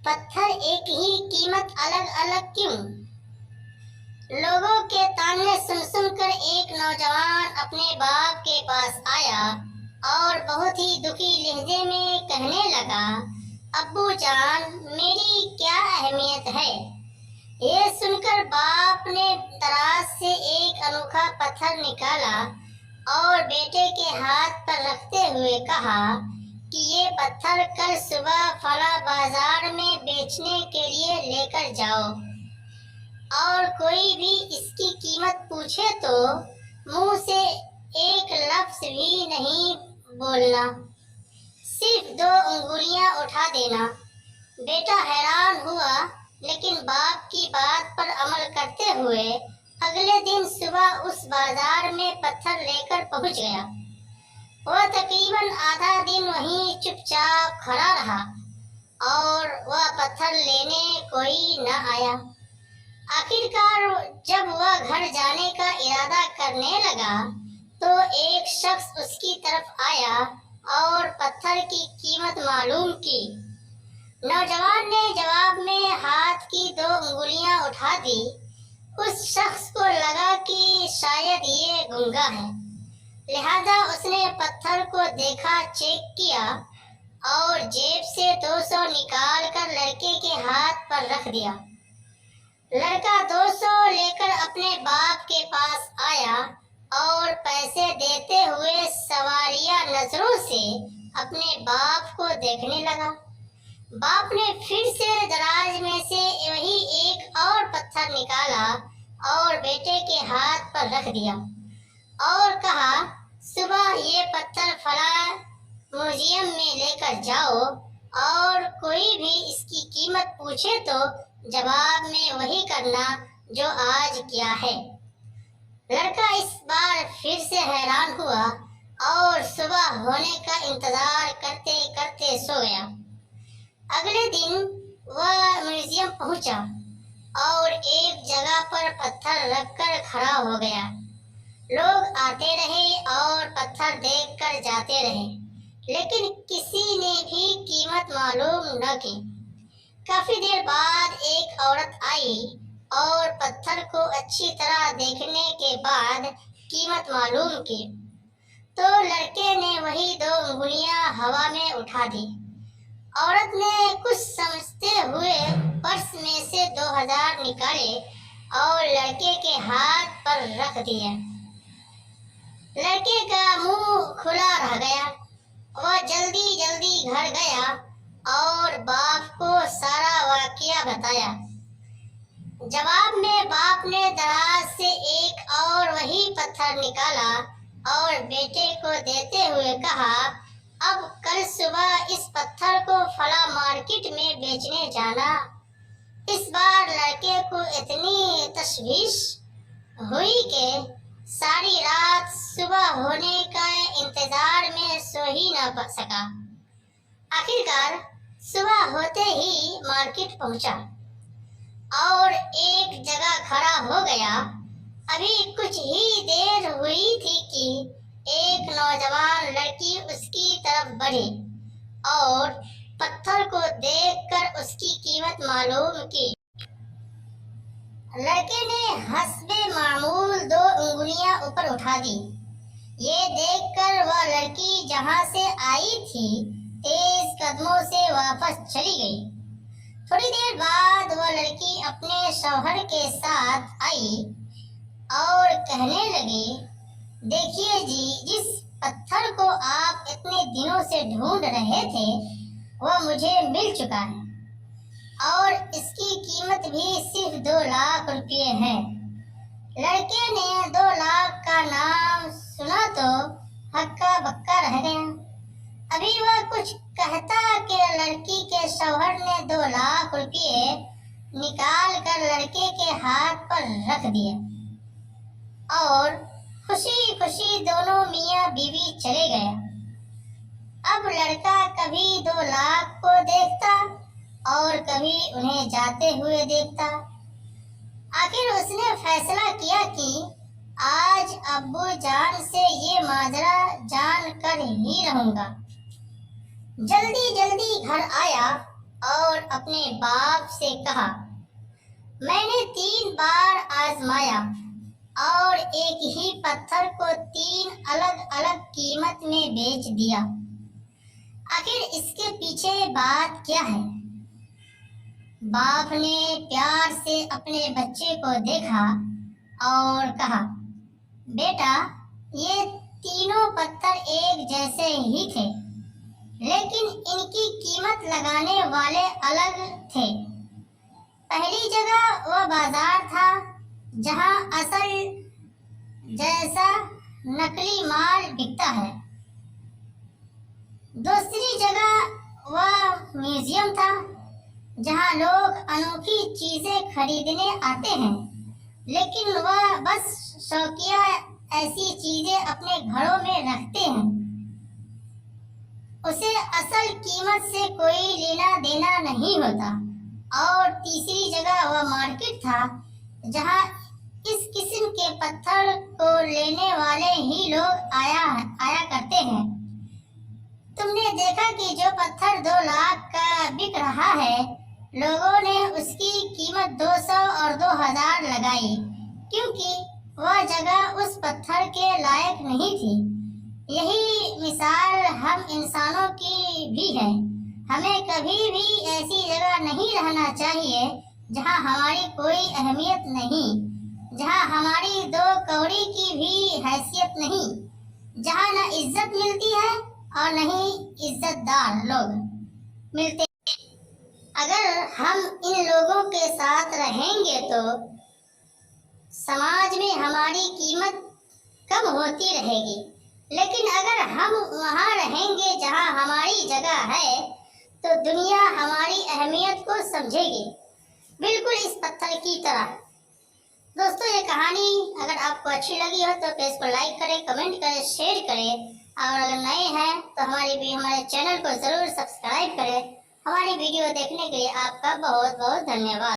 पत्थर एक ही कीमत अलग अलग क्यों? लोगों के ताने सुन सुनकर एक नौजवान अपने बाप के पास आया और बहुत ही दुखी लहजे में कहने लगा, अब्बू जान, मेरी क्या अहमियत है? ये सुनकर बाप ने दराज से एक अनोखा पत्थर निकाला और बेटे के हाथ पर रखते हुए कहा कि ये पत्थर कल सुबह फला बाजार में बेचने के लिए लेकर जाओ और कोई भी इसकी कीमत पूछे तो मुंह से एक लफ्ज भी नहीं बोलना, सिर्फ 2 उंगलियां उठा देना। बेटा हैरान हुआ, लेकिन बाप की बात पर अमल करते हुए अगले दिन सुबह उस बाजार में पत्थर लेकर पहुंच गया। वह तकरीबन आधा दिन वहीं चुपचाप खड़ा रहा और वह पत्थर लेने कोई न आया। आखिरकार जब वह घर जाने का इरादा करने लगा तो एक शख्स उसकी तरफ आया और पत्थर की कीमत मालूम की। नौजवान ने जवाब में हाथ की 2 उंगलियां उठा दी। उस शख्स को लगा कि शायद ये गूंगा है, लिहाजा उसने पत्थर को देखा, चेक किया और जेब से 200 निकाल कर लड़के के हाथ पर रख दिया। लड़का 200 लेकर अपने बाप के पास आया और पैसे देते हुए सवालिया नजरों से अपने बाप को देखने लगा। बाप ने फिर से दराज में से वही एक और पत्थर निकाला और बेटे के हाथ पर रख दिया और कहा, सुबह ये पत्थर फला म्यूजियम में लेकर जाओ और कोई भी इसकी कीमत पूछे तो जवाब में वही करना जो आज किया है। लड़का इस बार फिर से हैरान हुआ और सुबह होने का इंतजार करते करते सो गया। अगले दिन वह म्यूजियम पहुंचा और एक जगह पर पत्थर रखकर खड़ा हो गया। लोग आते रहे और पत्थर देखकर जाते रहे, लेकिन किसी ने भी कीमत मालूम न की। काफी देर बाद एक औरत आई और पत्थर को अच्छी तरह देखने के बाद कीमत मालूम की, तो लड़के ने वही 2 उंगलियां हवा में उठा दी। औरत ने कुछ समझते हुए पर्स में से 2000 निकाले और लड़के के हाथ पर रख दिए। लड़के का मुंह खुला रह गया। वह जल्दी जल्दी घर गया और बाप को सारा वाकया बताया। जवाब में बाप ने दराज से एक और वही पत्थर निकाला और बेटे को देते हुए कहा, अब कल सुबह इस पत्थर को फला मार्केट में बेचने जाना। इस बार लड़के को इतनी तशवीश हुई कि सारी रात सुबह होने का इंतजार में सो ही न सका। आखिरकार सुबह होते ही मार्केट पहुंचा और एक जगह खड़ा हो गया। अभी कुछ ही देर हुई थी कि एक नौजवान लड़की उसकी तरफ बढ़ी और पत्थर को देखकर उसकी कीमत मालूम की। लड़के ने हस्बे मामूल 2 उंगलियां ऊपर उठा दी। ये देखकर वह लड़की जहां से आई थी तेज कदमों से वापस चली गई। थोड़ी देर बाद वह लड़की अपने शौहर के साथ आई और कहने लगी, देखिए जी, जिस पत्थर को आप इतने दिनों से ढूंढ रहे थे वह मुझे मिल चुका है और इसकी कीमत भी सिर्फ 2 लाख रुपये है। लड़के ने 2 लाख का नाम सुना तो हक्का बक्का रह गया। अभी वह कुछ कहता कि लड़की के शौहर ने 2 लाख रुपये निकाल कर लड़के के हाथ पर रख दिए और खुशी खुशी दोनों मियाँ बीवी चले गए। अब लड़का कभी 2 लाख को देखता और कभी उन्हें जाते हुए देखता। आखिर उसने फैसला किया कि आज अब्बू जान से ये माजरा जान कर ही रहूंगा। जल्दी जल्दी घर आया और अपने बाप से कहा, मैंने 3 बार आजमाया और एक ही पत्थर को 3 अलग अलग कीमत में बेच दिया। आखिर इसके पीछे बात क्या है? बाप ने प्यार से अपने बच्चे को देखा और कहा, बेटा, ये तीनों पत्थर एक जैसे ही थे, लेकिन इनकी कीमत लगाने वाले अलग थे। पहली जगह वह बाजार था जहां असल जैसा नकली माल बिकता है। दूसरी जगह वह म्यूजियम था जहां लोग अनोखी चीजें खरीदने आते हैं, लेकिन वह बस शौकिया ऐसी चीजें अपने घरों में रखते हैं। उसे असल कीमत से कोई लेना देना नहीं होता। और तीसरी जगह वह मार्केट था जहां इस किस्म के पत्थर को लेने वाले ही लोग आया करते हैं। तुमने देखा कि जो पत्थर 2 लाख का बिक रहा है, लोगों ने उसकी कीमत 200 और 2000 लगाई, क्योंकि वह जगह उस पत्थर के लायक नहीं थी। यही मिसाल हम इंसानों की भी है। हमें कभी भी ऐसी जगह नहीं रहना चाहिए जहां हमारी कोई अहमियत नहीं, जहां हमारी 2 कौड़ी की भी हैसियत नहीं, जहां न इज्जत मिलती है और न ही इज्जतदार लोग मिलते। अगर हम इन लोगों के साथ रहेंगे तो समाज में हमारी कीमत कम होती रहेगी, लेकिन अगर हम वहां रहेंगे जहां हमारी जगह है तो दुनिया हमारी अहमियत को समझेगी, बिल्कुल इस पत्थर की तरह। दोस्तों, ये कहानी अगर आपको अच्छी लगी हो तो पेज को लाइक करें, कमेंट करें, शेयर करें, और अगर नए हैं तो हमारे चैनल को जरूर सब्सक्राइब करें। हमारी वीडियो देखने के लिए आपका बहुत बहुत धन्यवाद।